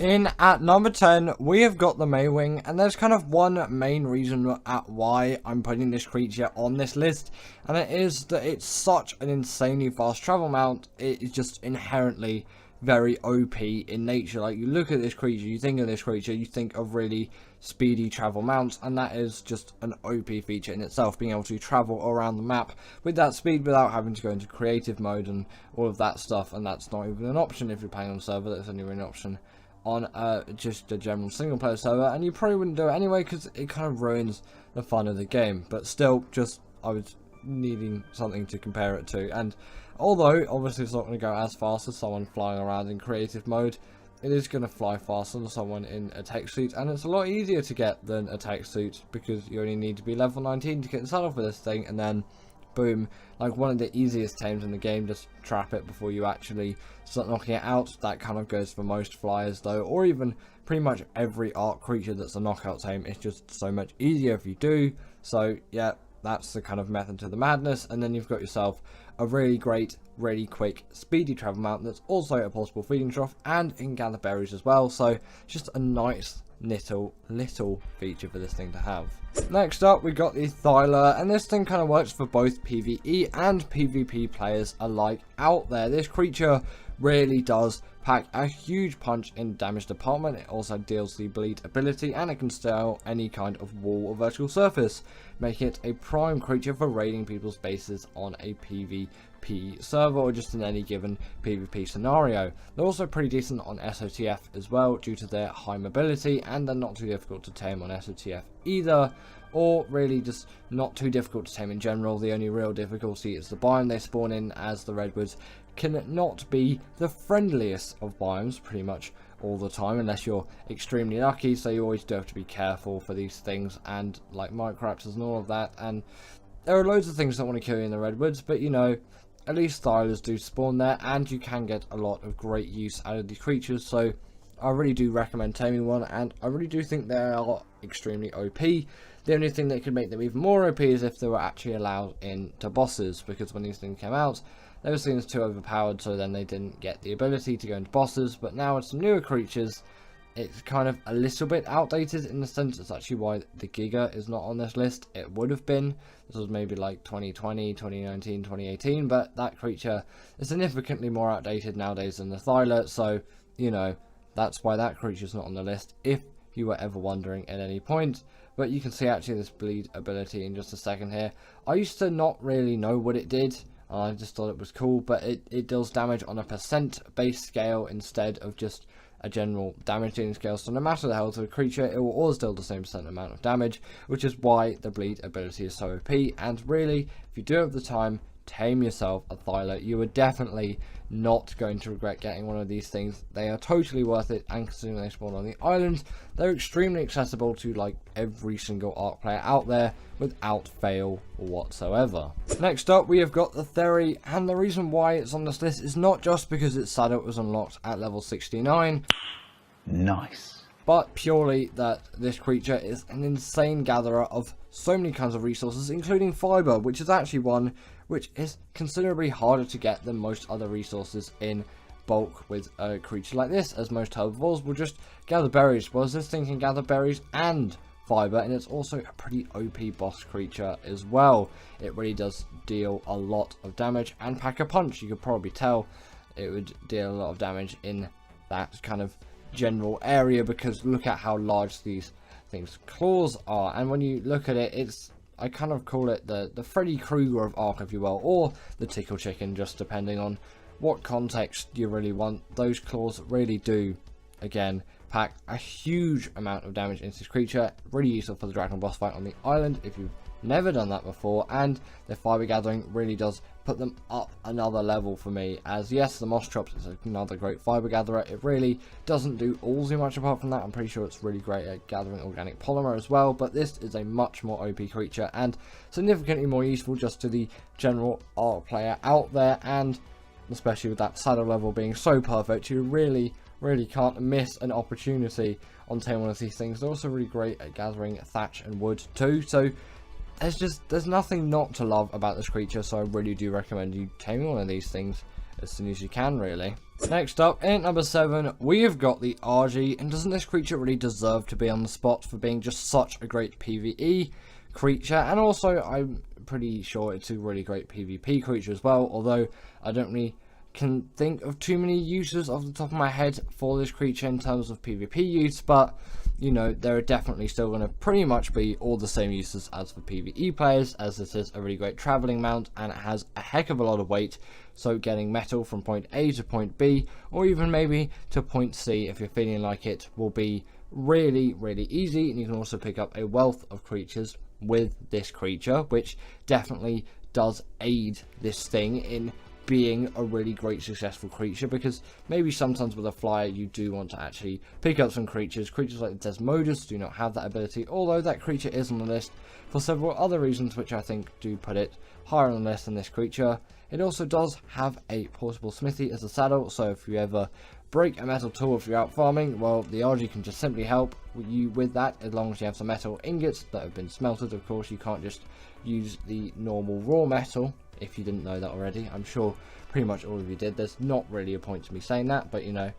In at number 10, we have got the Maywing, and there's kind of one main reason at why I'm putting this creature on this list, and it is that it's such an insanely fast travel mount. It is just inherently very OP in nature. Like, you look at this creature, you think of this creature, you think of really speedy travel mounts, and that is just an OP feature in itself, being able to travel around the map with that speed without having to go into creative mode and all of that stuff. And that's not even an option if you're playing on a server. That's only really an option on just a general single player server, and you probably wouldn't do it anyway because it kind of ruins the fun of the game. But still, just I was needing something to compare it to, and although obviously it's not going to go as fast as someone flying around in creative mode, it is going to fly faster than someone in a tech suit, and it's a lot easier to get than a tech suit because you only need to be level 19 to get set off with this thing, and then boom, like one of the easiest tames in the game. Just trap it before you actually start knocking it out. That kind of goes for most flyers though, or even pretty much every Ark creature that's a knockout tame. It's just so much easier if you do. So yeah, that's the kind of method to the madness. And then you've got yourself a really great, really quick, speedy travel mount that's also a possible feeding trough and in gather berries as well. So just a nice little feature for this thing to have. Next up, we got the Thyla, and this thing kind of works for both PvE and PvP players alike out there. This creature really does pack a huge punch in damage department. It also deals the bleed ability, and it can scale any kind of wall or vertical surface, making it a prime creature for raiding people's bases on a PvP server or just in any given PvP scenario. They're also pretty decent on SOTF as well due to their high mobility, and they're not too difficult to tame on SOTF either, or really just not too difficult to tame in general. The only real difficulty is the biome they spawn in, as the redwoods can not be the friendliest of biomes pretty much all the time unless you're extremely lucky, so you always do have to be careful for these things, and like microraptors and all of that. And there are loads of things that want to kill you in the redwoods, but you know, at least Thylas do spawn there, and you can get a lot of great use out of these creatures. So I really do recommend taming one, and I really do think they are extremely OP. The only thing that could make them even more OP is if they were actually allowed into bosses, because when these things came out, they were seen as too overpowered, so then they didn't get the ability to go into bosses. But now with some newer creatures, it's kind of a little bit outdated in the sense it's actually why the Giga is not on this list. It would have been. This was maybe like 2020, 2019, 2018, but that creature is significantly more outdated nowadays than the Thyla, so, you know, that's why that creature's not on the list, if you were ever wondering at any point. But you can see actually this bleed ability in just a second here. I used to not really know what it did. I just thought it was cool, but it deals damage on a percent base scale instead of just a general damage dealing scale. So no matter the health of a creature, it will always deal the same percent amount of damage, which is why the bleed ability is so OP. And really, if you do have the time, tame yourself a Thyla. You are definitely not going to regret getting one of these things. They are totally worth it, and considering they spawn on the island, they're extremely accessible to like every single Ark player out there without fail whatsoever. Next up, we have got the Theory, and the reason why it's on this list is not just because its saddle was unlocked at level 69. Nice. But purely that this creature is an insane gatherer of so many kinds of resources, including fiber, which is actually one which is considerably harder to get than most other resources in bulk with a creature like this, as most herbivores will just gather berries, whereas this thing can gather berries and fiber, and it's also a pretty OP boss creature as well. It really does deal a lot of damage and pack a punch. You could probably tell it would deal a lot of damage in that kind of general area, because look at how large these things' claws are. And when you look at it, it's, I kind of call it the Freddy Krueger of Ark, if you will, or the Tickle Chicken, just depending on what context you really want. Those claws really do, again, pack a huge amount of damage into this creature. Really useful for the dragon boss fight on the island if you've never done that before, and the fiber gathering really does put them up another level for me, as yes, the moss chops is another great fiber gatherer. It really doesn't do all too much apart from that. I'm pretty sure it's really great at gathering organic polymer as well, but this is a much more OP creature and significantly more useful just to the general Ark player out there, and especially with that saddle level being so perfect, you really can't miss an opportunity on taming one of these things. They're also really great at gathering thatch and wood too, so there's nothing not to love about this creature. So I really do recommend you taming one of these things as soon as you can, really. Next up, in at number 7, we have got the RG, and doesn't this creature really deserve to be on the spot for being just such a great PvE creature? And also, I'm pretty sure it's a really great PvP creature as well, although I don't really can think of too many uses off the top of my head for this creature in terms of PvP use, but you know, there are definitely still going to pretty much be all the same uses as for PvE players, as this is a really great traveling mount and it has a heck of a lot of weight, so getting metal from point A to point B, or even maybe to point C if you're feeling like it, will be really easy. And you can also pick up a wealth of creatures with this creature, which definitely does aid this thing in being a really great successful creature, because maybe sometimes with a flyer you do want to actually pick up some creatures like the Desmodus do not have that ability, although that creature is on the list for several other reasons which I think do put it higher on the list than this creature. It also does have a portable smithy as a saddle, so if you ever break a metal tool if you're out farming, well, the RG can just simply help you with that, as long as you have some metal ingots that have been smelted. Of course, you can't just use the normal raw metal, if you didn't know that already. I'm sure pretty much all of you did. There's not really a point to me saying that, but you know,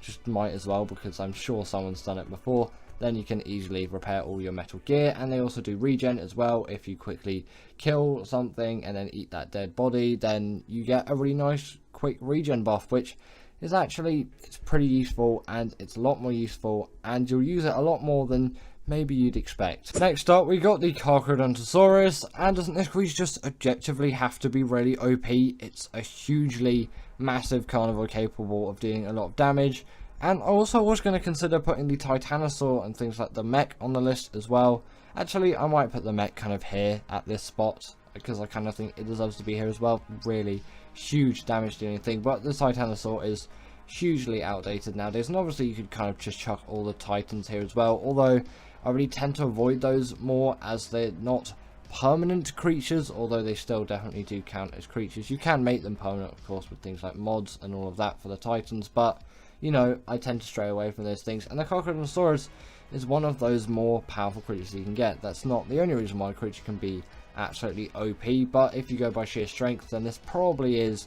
just might as well, because I'm sure someone's done it before. Then you can easily repair all your metal gear, and they also do regen as well. If you quickly kill something and then eat that dead body, then you get a really nice quick regen buff, which is actually, it's pretty useful, and it's a lot more useful, and you'll use it a lot more than maybe you'd expect. Next up, we got the Carcharodontosaurus, and doesn't this creature just objectively have to be really OP? It's a hugely massive carnivore capable of doing a lot of damage. And I also was going to consider putting the Titanosaur and things like the mech on the list as well. Actually, I might put the mech kind of here at this spot, because I kind of think it deserves to be here as well. Really huge damage doing anything, but the Titanosaur is hugely outdated nowadays, and obviously you could kind of just chuck all the Titans here as well, although I really tend to avoid those more as they're not permanent creatures, although they still definitely do count as creatures. You can make them permanent, of course, with things like mods and all of that for the Titans, but you know, I tend to stray away from those things, and the Carcharodontosaurus is one of those more powerful creatures you can get. That's not the only reason why a creature can be absolutely OP, but if you go by sheer strength, then this probably is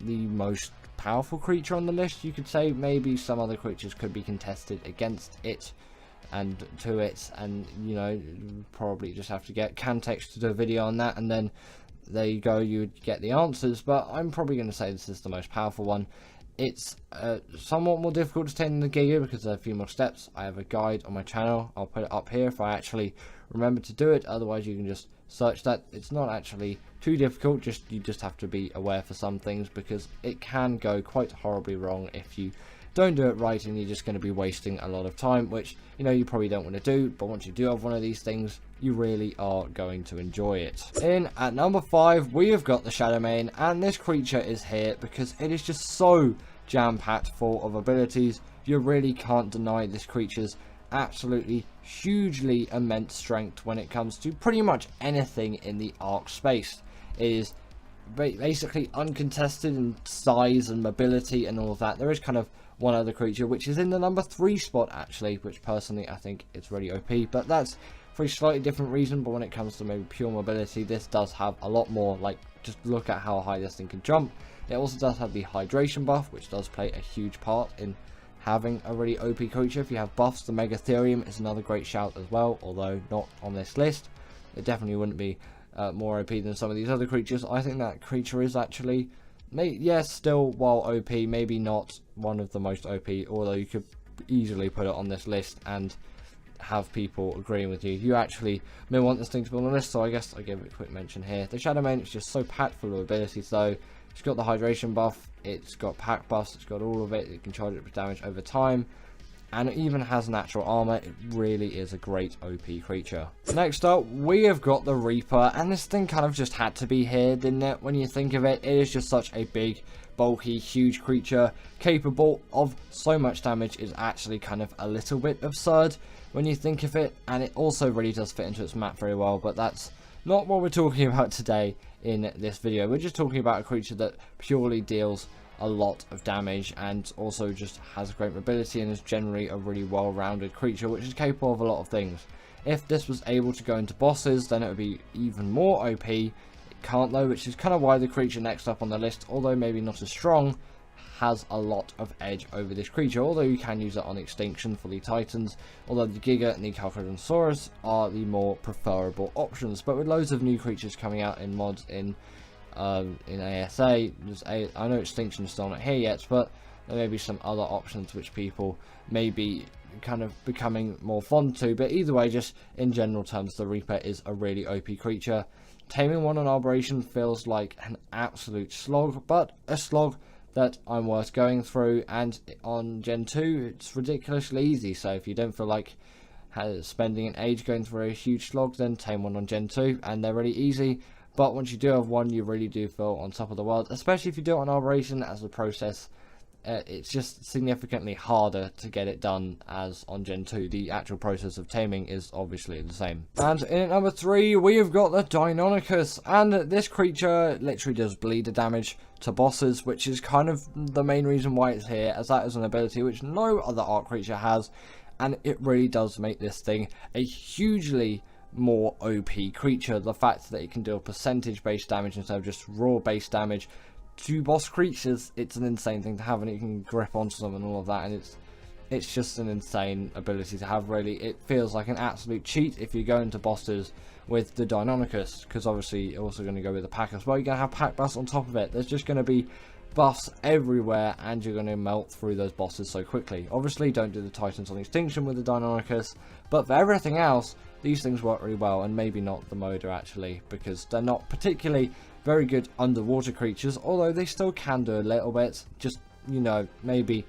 the most powerful creature on the list, you could say. Maybe some other creatures could be contested against it and to it, and you know, probably just have to get Cantex to do a video on that, and then there you go, you would get the answers. But I'm probably going to say this is the most powerful one. It's somewhat more difficult to tame than the Giga because there are a few more steps. I have a guide on my channel, I'll put it up here if I actually remember to do it, otherwise you can just search that. It's not actually too difficult, you just have to be aware for some things, because it can go quite horribly wrong if you don't do it right, and you're just going to be wasting a lot of time, which you know you probably don't want to do. But once you do have one of these things, you really are going to enjoy it. In at number 5, we have got the Shadowmane, and this creature is here because it is just so jam-packed full of abilities. You really can't deny this creature's absolutely hugely immense strength when it comes to pretty much anything in the Ark space. It is basically uncontested in size and mobility and all of that. There is kind of one other creature which is in the number 3 spot actually, which personally I think it's really OP, but that's for a slightly different reason. But when it comes to maybe pure mobility, this does have a lot more. Like, just look at how high this thing can jump. It also does have the hydration buff, which does play a huge part in having a really OP creature. If you have buffs, the Megatherium is another great shout as well, although not on this list. It definitely wouldn't be more OP than some of these other creatures. I think that creature is actually, yes, still while OP, maybe not one of the most OP, although you could easily put it on this list and have people agreeing with you. You actually may want this thing to be on the list, so I guess I give it a quick mention here. The Shadowmane is just so packed full of abilities though. It's got the hydration buff, it's got pack buffs, it's got all of it. It can charge it with damage over time, and it even has natural armor. It really is a great OP creature. Next up, we have got the Reaper, and this thing kind of just had to be here, didn't it? When you think of it, it is just such a big, bulky, huge creature capable of so much damage. Is actually kind of a little bit absurd when you think of it, and it also really does fit into its map very well, but that's not what we're talking about today in this video. We're just talking about a creature that purely deals a lot of damage and also just has great mobility and is generally a really well-rounded creature which is capable of a lot of things. If this was able to go into bosses, then it would be even more OP. It can't though, which is kind of why the creature next up on the list, although maybe not as strong, has a lot of edge over this creature, although you can use it on extinction for the Titans, although the Giga and the Calcodonsaurus are the more preferable options. But with loads of new creatures coming out in mods in ASA, I know extinction is still not here yet, but there may be some other options which people may be kind of becoming more fond to. But either way, just in general terms, the Reaper is a really OP creature. Taming one on Arboration feels like an absolute slog, but a slog that I'm worth going through, and on Gen 2 it's ridiculously easy. So if you don't feel like spending an age going through a huge slog, then tame one on Gen 2 and they're really easy. But once you do have one, you really do feel on top of the world, especially if you do it on Arboration as a process. It's just significantly harder to get it done as on Gen 2. The actual process of taming is obviously the same. And in at number 3, we have got the Deinonychus, and this creature literally does bleeder damage to bosses, which is kind of the main reason why it's here, as that is an ability which no other Ark creature has, and it really does make this thing a hugely more OP creature. The fact that it can deal percentage based damage instead of just raw based damage to boss creatures, it's an insane thing to have, and it can grip onto them and all of that, and it's just an insane ability to have. Really, it feels like an absolute cheat if you go into bosses with the Deinonychus, because obviously you're also going to go with the pack as well. You're going to have pack buffs on top of it. There's just going to be buffs everywhere, and you're going to melt through those bosses so quickly. Obviously don't do the Titans on extinction with the Deinonychus, but for everything else these things work really well, and maybe not the Moda actually, because they're not particularly very good underwater creatures, although they still can do a little bit. Just, you know, maybe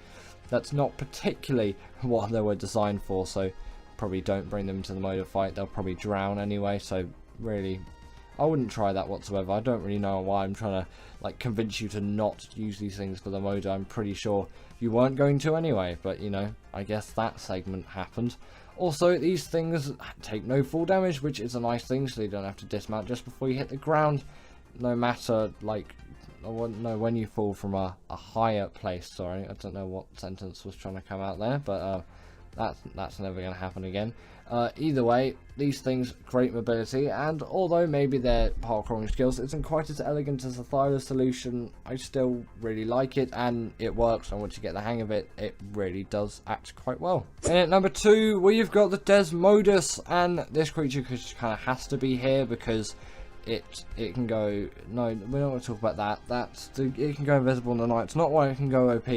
that's not particularly what they were designed for, so probably don't bring them to the Moda fight. They'll probably drown anyway, so really I wouldn't try that whatsoever. I don't really know why I'm trying to like convince you to not use these things for the Moda. I'm pretty sure you weren't going to anyway, but you know, I guess that segment happened. Also, these things take no fall damage, which is a nice thing, so you don't have to dismount just before you hit the ground, no matter, like, I wouldn't know when you fall from a higher place. Sorry, I don't know what sentence was trying to come out there, but that's never going to happen again. Either way, these things, great mobility, and although maybe their parkouring skills isn't quite as elegant as the Thyla solution, I still really like it, and it works, and once you get the hang of it, it really does act quite well. And at number 2, we've got the Desmodus, and this creature just kind of has to be here because it can go, no, we're not going to talk about that. It can go invisible in the night. It's not why it can go OP.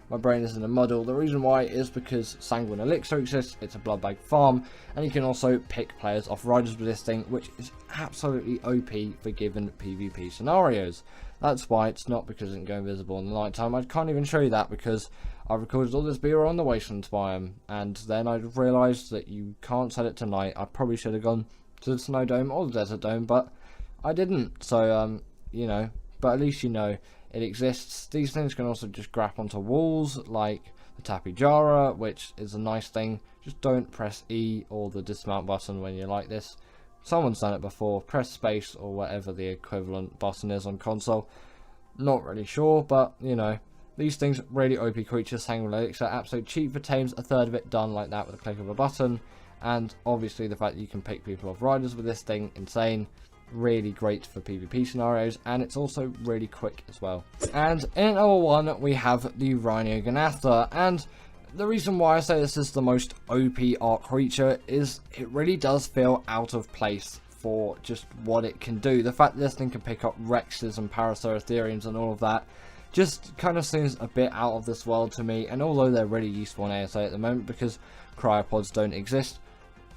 My brain is in a muddle. The reason why is because Sanguine Elixir exists, it's a blood bag farm, and you can also pick players off riders with this thing, which is absolutely OP for given PvP scenarios. That's why it's not because it can go invisible in the night time. I can't even show you that because I recorded all this B-roll on the Wasteland biome, and then I realised that you can't set it to night. I probably should have gone to the Snow Dome or the Desert Dome, but I didn't. So, you know, but at least you know it exists. These things can also just grab onto walls, like the Tapijara, which is a nice thing. Just don't press E or the dismount button when you're like this. Someone's done it before. Press space or whatever the equivalent button is on console. Not really sure, but, you know, these things, really OP creatures. Sanguine Elixir, absolute cheap for tames. A third of it done like that with a click of a button. And obviously the fact that you can pick people off riders with this thing, insane. Really great for PvP scenarios, and it's also really quick as well. And in at number 1, we have the Rhinogonatha, and the reason why I say this is the most OP Ark creature is it really does feel out of place for just what it can do. The fact that this thing can pick up Rexes and Paraceratherians and all of that just kind of seems a bit out of this world to me, and although they're really useful in ASA at the moment because cryopods don't exist,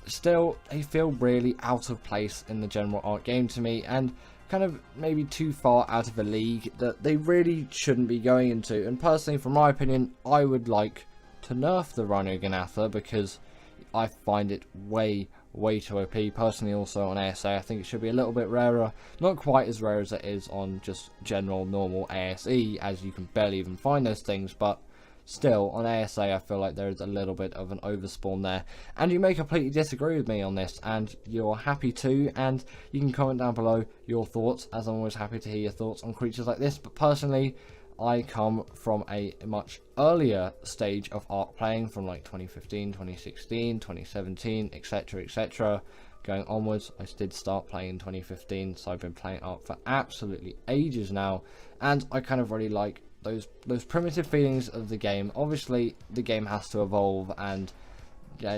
still they feel really out of place in the general Ark game to me, and kind of maybe too far out of a league that they really shouldn't be going into. And personally, from my opinion, I would like to nerf the Rhinogonatha because I find it way too OP. Personally, also on ASA, I think it should be a little bit rarer. Not quite as rare as it is on just general normal ASE, as you can barely even find those things, but still, on ASA, I feel like there is a little bit of an overspawn there. And you may completely disagree with me on this, and you're happy to, and you can comment down below your thoughts, as I'm always happy to hear your thoughts on creatures like this. But personally, I come from a much earlier stage of Ark playing, from like 2015, 2016, 2017, etc, etc. Going onwards. I did start playing in 2015, so I've been playing Ark for absolutely ages now, and I kind of really like those primitive feelings of the game. Obviously the game has to evolve, and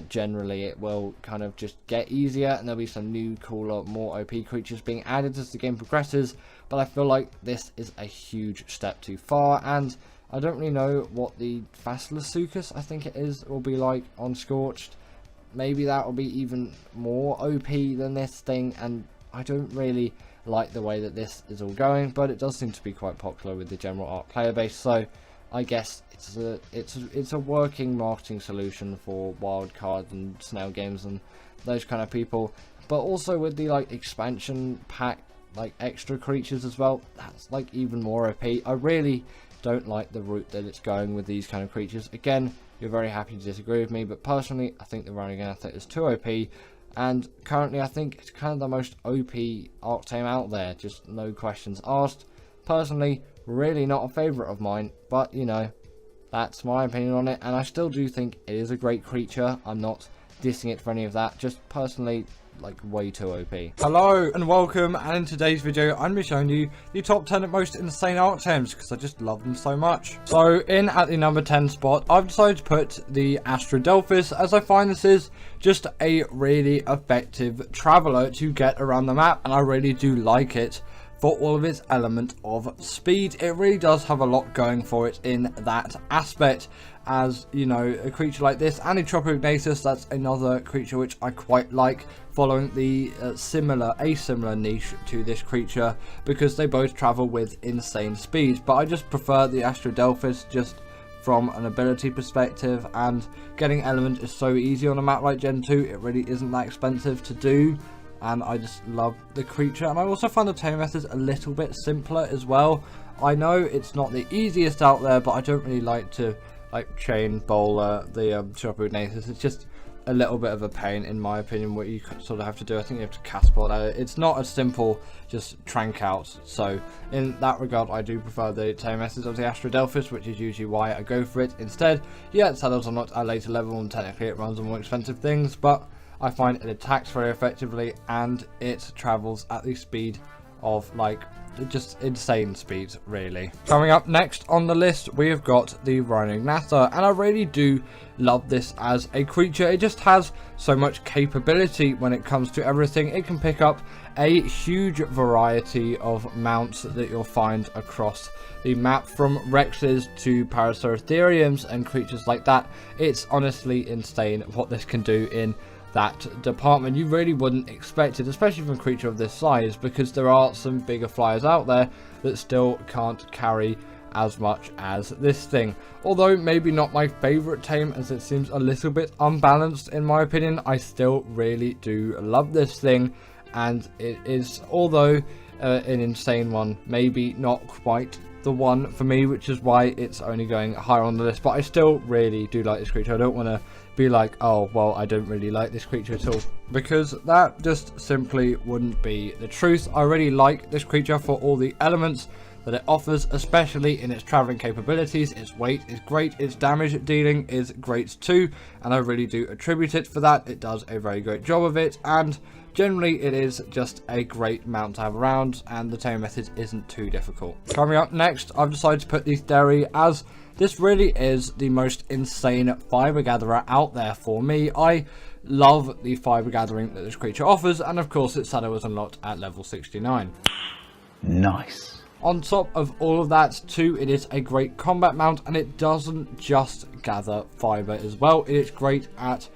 generally it will kind of just get easier, and there'll be some new, cooler, more OP creatures being added as the game progresses, but I feel like this is a huge step too far, and I don't really know what the Fasilasuchus, I think it is, will be like on Scorched. Maybe that will be even more OP than this thing, and I don't really like the way that this is all going, but it does seem to be quite popular with the general Ark player base, so I guess it's a working marketing solution for wildcard and snail games and those kind of people. But also with the like expansion pack, like extra creatures as well, that's like even more OP. I really don't like the route that it's going with these kind of creatures. Again, you're very happy to disagree with me, but personally I think the Ronin Athlete is too OP, and currently I think it's kind of the most OP Arc team out there, just no questions asked. Personally, really not a favourite of mine, but you know, that's my opinion on it, and I still do think it is a great creature. I'm not dissing it for any of that, just personally like way too OP. Hello and welcome, and in today's video I'm going to be showing you the top 10 most insane Arc teams because I just love them so much. So in at the number 10 spot, I've decided to put the Astradelphis, as I find this is just a really effective traveller to get around the map, and I really do like it for all of its element of speed. It really does have a lot going for it in that aspect, as you know, a creature like this and a Tropognathus, that's another creature which I quite like, following the similar niche to this creature, because they both travel with insane speed. But I just prefer the Astradelphis just from an ability perspective, and getting element is so easy on a map like Gen 2. It really isn't that expensive to do, and I just love the creature. And I also find the taming methods a little bit simpler as well. I know it's not the easiest out there, but I don't really like to like chain bowler the Tropognathus. It's just a little bit of a pain in my opinion, what you sort of have to do. I think you have to cast ball at it. It's not as simple just trank out, so in that regard I do prefer the taming methods of the Astradelphis, which is usually why I go for it instead. Yeah, it settles on a later level, and technically it runs on more expensive things, but I find it attacks very effectively, and it travels at the speed of like just insane speed, really. Coming up next on the list, we have got the Rhinognatha, and I really do love this as a creature. It just has so much capability when it comes to everything. It can pick up a huge variety of mounts that you'll find across the map, from Rexes to Paraceratheriums and creatures like that. It's honestly insane what this can do in that department. You really wouldn't expect it, especially from a creature of this size, because there are some bigger flyers out there that still can't carry as much as this thing. Although maybe not my favorite tame, as it seems a little bit unbalanced in my opinion, I still really do love this thing, and it is, although an insane one, maybe not quite the one for me, which is why it's only going higher on the list. But I still really do like this creature. I don't want to be like, oh well, I don't really like this creature at all, because that just simply wouldn't be the truth. I really like this creature for all the elements that it offers, especially in its traveling capabilities. Its weight is great, its damage dealing is great too, and I really do attribute it for that. It does a very great job of it, and generally it is just a great mount to have around, and the taming method isn't too difficult. Coming up next, I've decided to put the Theri, as this really is the most insane fiber gatherer out there for me. I love the fiber gathering that this creature offers, and of course its saddle was unlocked at level 69. Nice. On top of all of that too, it is a great combat mount, and it doesn't just gather fiber as well. It is great at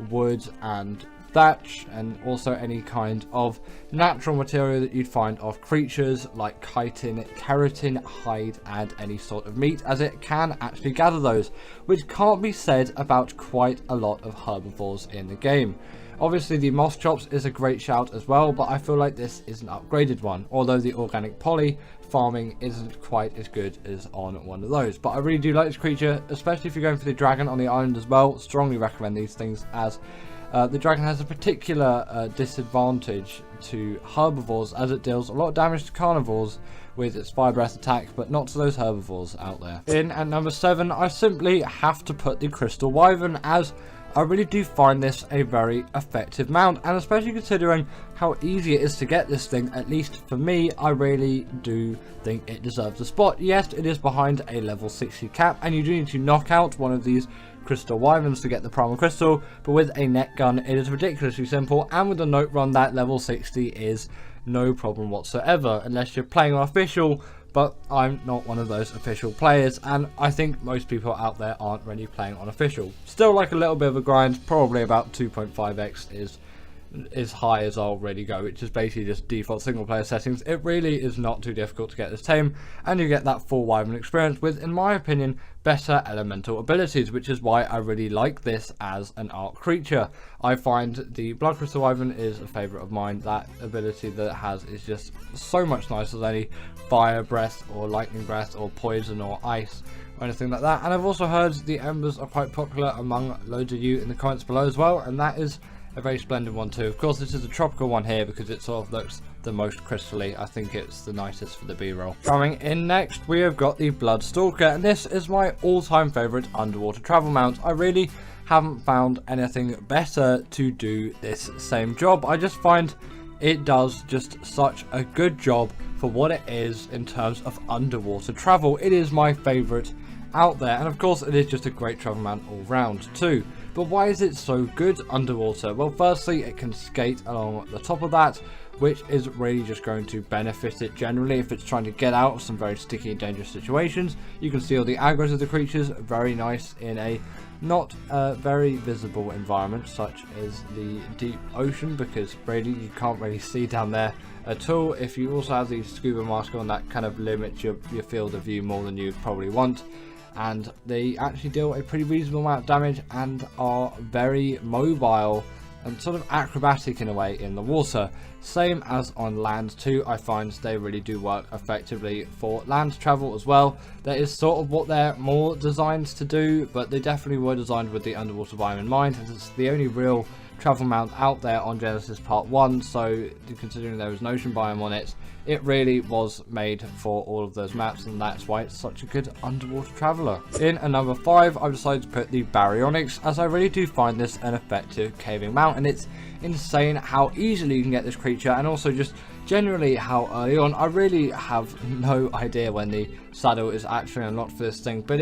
wood and thatch, and also any kind of natural material that you'd find of creatures like chitin, keratin, hide, and any sort of meat, as it can actually gather those, which can't be said about quite a lot of herbivores in the game. Obviously the moss chops is a great shout as well, but I feel like this is an upgraded one, although the organic poly farming isn't quite as good as on one of those. But I really do like this creature, especially if you're going for the dragon on the island as well. Strongly recommend these things, as the dragon has a particular disadvantage to herbivores, as it deals a lot of damage to carnivores, with its fire breath attack, but not to those herbivores out there. In at number 7, I simply have to put the Crystal Wyvern, as I really do find this a very effective mount, and especially considering how easy it is to get this thing, at least for me, I really do think it deserves a spot. Yes, it is behind a level 60 cap, and you do need to knock out one of these Crystal Wyverns to get the Primal Crystal, but with a net gun it is ridiculously simple, and with a note run that level 60 is no problem whatsoever, unless you're playing on official, but I'm not one of those official players, and I think most people out there aren't really playing on official. Still like a little bit of a grind, probably about 2.5x is as high as I'll really go, which is basically just default single player settings. It really is not too difficult to get this tame, and you get that full Wyvern experience with, in my opinion, better elemental abilities, which is why I really like this as an Ark creature. I find the Blood Crystal Wyvern is a favourite of mine. That ability that it has is just so much nicer than any fire breath or lightning breath or poison or ice or anything like that. And I've also heard the Embers are quite popular among loads of you in the comments below as well, and that is a very splendid one too. Of course, this is a tropical one here because it sort of looks the most crystally. I think it's the nicest for the B-roll. Coming in next, we have got the Blood Stalker, and this is my all-time favourite underwater travel mount. I really haven't found anything better to do this same job. I just find it does just such a good job for what it is in terms of underwater travel. It is my favourite out there, and of course it is just a great travel mount all round too. But why is it so good underwater? Well, firstly, it can skate along the top of that, which is really just going to benefit it generally if it's trying to get out of some very sticky and dangerous situations. You can see all the aggros of the creatures, very nice in a not very visible environment such as the deep ocean, because really you can't really see down there at all. If you also have the scuba mask on, that kind of limits your field of view more than you'd probably want. And they actually deal a pretty reasonable amount of damage and are very mobile and sort of acrobatic in a way in the water. Same as on land too, I find they really do work effectively for land travel as well. That is sort of what they're more designed to do, but they definitely were designed with the underwater biome in mind, as it's the only real travel mount out there on Genesis Part 1, so considering there was an ocean biome on it, it really was made for all of those maps, and that's why it's such a good underwater traveller. In at number 5, I've decided to put the Baryonyx, as I really do find this an effective caving mount, and it's insane how easily you can get this creature, and also just generally how early on. I really have no idea when the saddle is actually unlocked for this thing, but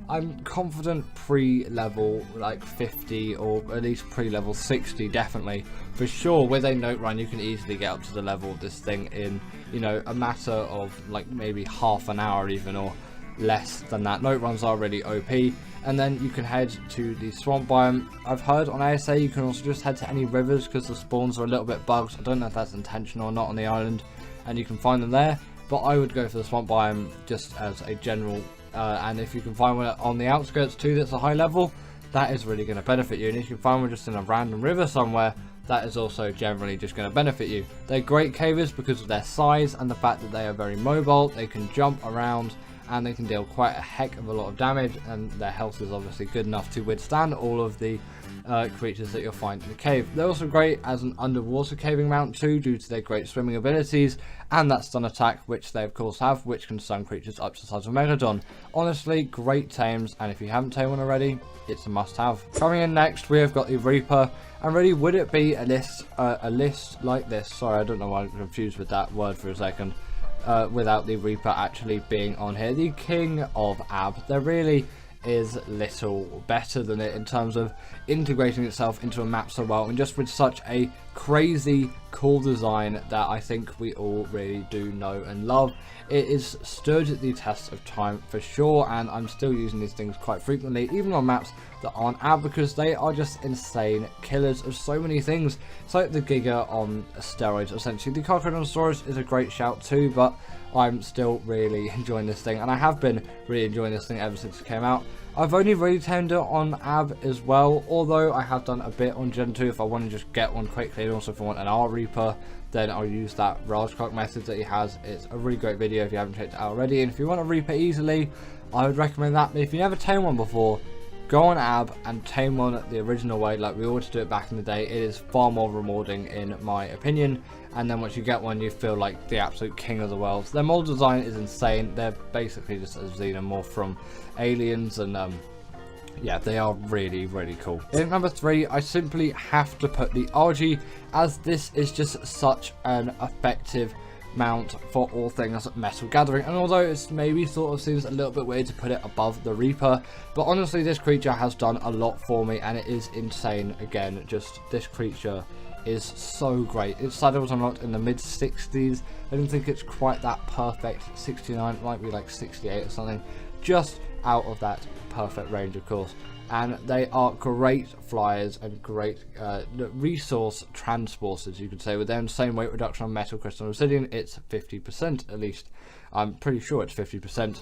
I'm confident pre-level like 50, or at least pre-level 60 definitely, for sure. With a note run you can easily get up to the level of this thing in, you know, a matter of like maybe half an hour even, or less than that. Note runs are really OP. And then you can head to the swamp biome. I've heard on ASA you can also just head to any rivers because the spawns are a little bit bugged. I don't know if that's intentional or not on the island, and you can find them there, but I would go for the swamp biome just as a general. And if you can find one on the outskirts too that's a high level, that is really going to benefit you. And if you can find one just in a random river somewhere, that is also generally just going to benefit you. They're great cavers because of their size and the fact that they are very mobile. They can jump around and they can deal quite a heck of a lot of damage, and their health is obviously good enough to withstand all of the creatures that you'll find in the cave. They're also great as an underwater caving mount too, due to their great swimming abilities and that stun attack, which they of course have, which can stun creatures up to the size of Megalodon. Honestly, great tames, and if you haven't tamed one already, it's a must-have. Coming in next, we have got the Reaper, and really, would it be a list like this? Sorry, I don't know why I'm confused with that word for a second. Without the Reaper actually being on here, the King of Ab. There really is little better than it in terms of integrating itself into a map so well, and just with such a crazy cool design that I think we all really do know and love. It is stood the test of time for sure, and I'm still using these things quite frequently, even on maps that aren't Ab, because they are just insane killers of so many things. It's like the Giga on steroids essentially. The Crocodonsaurus is a great shout too, but I'm still really enjoying this thing, and I have been really enjoying this thing ever since it came out. I've only really tamed it on Ab as well, although I have done a bit on Gen 2 if I want to just get one quickly, and also if I want an R Reaper, then I'll use that Rajcock method that he has. It's a really great video if you haven't checked it out already, and if you want a Reaper easily, I would recommend that. But if you never tamed one before, go on Ab and tame one the original way, like we always do it back in the day. It is far more rewarding in my opinion. And then once you get one, you feel like the absolute king of the world. Their model design is insane. They're basically just a xenomorph from Aliens, and yeah, they are really, really cool. In number 3, I simply have to put the RG, as this is just such an effective mount for all things metal gathering. And although it's maybe sort of seems a little bit weird to put it above the Reaper, but honestly this creature has done a lot for me, and it is insane. Again, just this creature is so great. Its saddle was unlocked in the mid 60s. I don't think it's quite that perfect 69, it might be like 68 or something, just out of that perfect range, of course. And they are great flyers and great resource transporters, you could say. With their insane weight reduction on metal, crystal, and obsidian, it's 50% at least. I'm pretty sure it's 50%,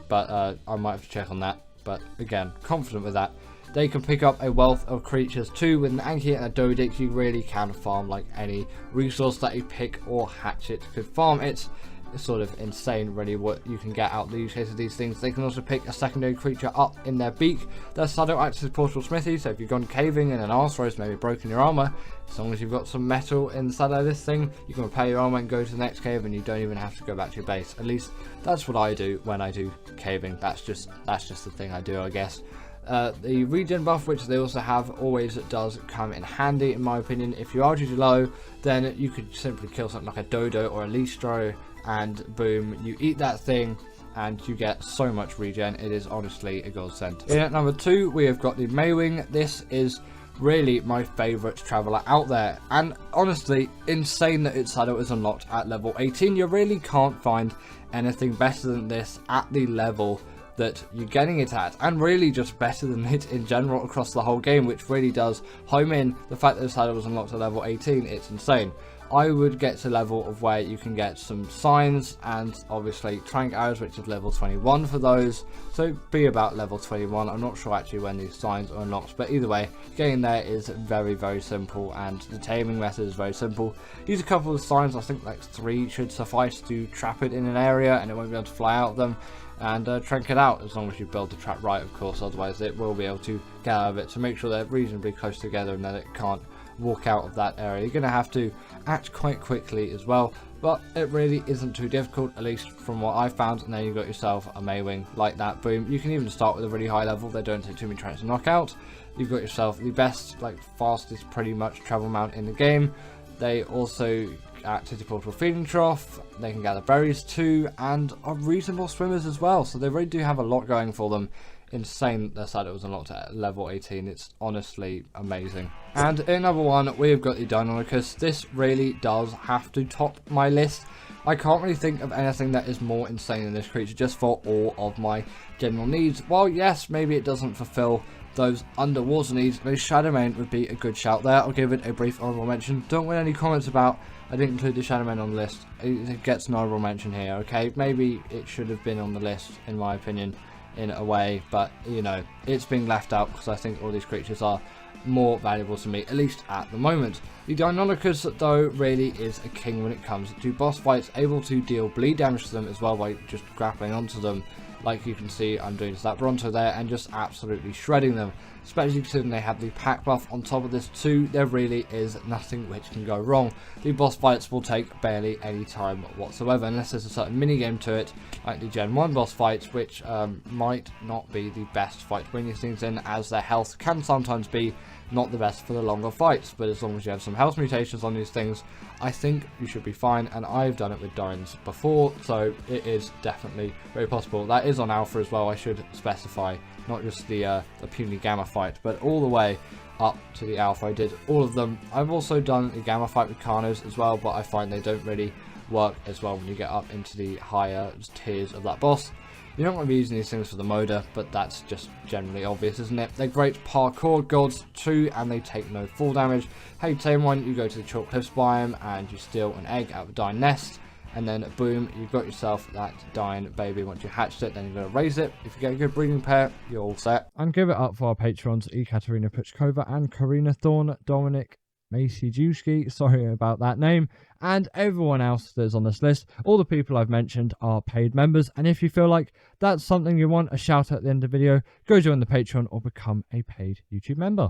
but I might have to check on that. But again, confident with that. They can pick up a wealth of creatures too. With an Anki and a Dodix, you really can farm like any resource that a pick or hatchet could farm. It's sort of insane really what you can get out the use case of these things. They can also pick a secondary creature up in their beak. Their saddle acts as portal smithy, so if you've gone caving in an arse maybe broken your armor, as long as you've got some metal in the saddle of this thing, you can repair your armor and go to the next cave, and you don't even have to go back to your base. At least that's what I do when I do caving. That's just the thing I do, I guess. The regen buff, which they also have, always does come in handy in my opinion. If you are GG low, then you could simply kill something like a Dodo or a Listro, and boom, you eat that thing and you get so much regen. It is honestly a godsend. In at number 2, we have got the Maywing. This is really my favourite traveller out there, and honestly insane that its saddle is unlocked at level 18. You really can't find anything better than this at the level that you're getting it at, and really just better than it in general across the whole game, which really does home in the fact that the saddle was unlocked at level 18. It's insane. I would get to level of where you can get some signs and obviously trank arrows, which is level 21 for those, so be about level 21. I'm not sure actually when these signs are unlocked, but either way, getting there is very, very simple, and the taming method is very simple. Use a couple of signs, I think like 3 should suffice to trap it in an area and it won't be able to fly out of them, and trank it out, as long as you build the trap right, of course, otherwise it will be able to get out of it. So make sure they're reasonably close together and that it can't walk out of that area. You're going to have to act quite quickly as well, but it really isn't too difficult, at least from what I found. And then you've got yourself a Maywing like that, boom. You can even start with a really high level, they don't take too many turns to knock out. You've got yourself the best, like fastest pretty much travel mount in the game. They also act as a portable feeding trough, they can gather berries too, and are reasonable swimmers as well, so they really do have a lot going for them. Insane their saddle was unlocked at level 18, it's honestly amazing. And in number 1, we've got the Deinonychus. This really does have to top my list. I can't really think of anything that is more insane than this creature, just for all of my general needs. While yes, maybe it doesn't fulfill those underwater needs, the Shadowmane would be a good shout there. I'll give it a brief honorable mention. Don't want any comments about I didn't include the Shadowmane on the list. It gets an honorable mention here, okay? Maybe it should have been on the list, in my opinion, in a way, but you know, it's being left out because I think all these creatures are more valuable to me, at least at the moment. The Deinonychus though really is a king when it comes to boss fights, able to deal bleed damage to them as well by just grappling onto them. Like you can see, I'm doing that Bronto there and just absolutely shredding them. Especially considering they have the pack buff on top of this too, there really is nothing which can go wrong. The boss fights will take barely any time whatsoever, unless there's a certain minigame to it, like the Gen 1 boss fights, which might not be the best fight to bring these things in, as their health can sometimes be not the best for the longer fights. But as long as you have some health mutations on these things, I think you should be fine, and I've done it with Dines before, so it is definitely very possible. That is on Alpha as well, I should specify, not just the puny Gamma fight, but all the way up to the Alpha. I did all of them. I've also done the Gamma fight with Carnos as well, but I find they don't really work as well when you get up into the higher tiers of that boss. You're not going to be using these things for the Moda, but that's just generally obvious, isn't it? They're great parkour gods too, and they take no fall damage. How you tame one, you go to the Chalk Cliffs biome and you steal an egg out of a Dine nest, and then boom, you've got yourself that Dine baby. Once you hatched it, then you're going to raise it. If you get a good breeding pair, you're all set. And give it up for our patrons, Ekaterina Puchkova and Karina Thorne, Dominic, Macy Jewski, sorry about that name, and everyone else that's on this list. All the people I've mentioned are paid members, and if you feel like that's something you want a shout out at the end of the video, go join the Patreon or become a paid YouTube member.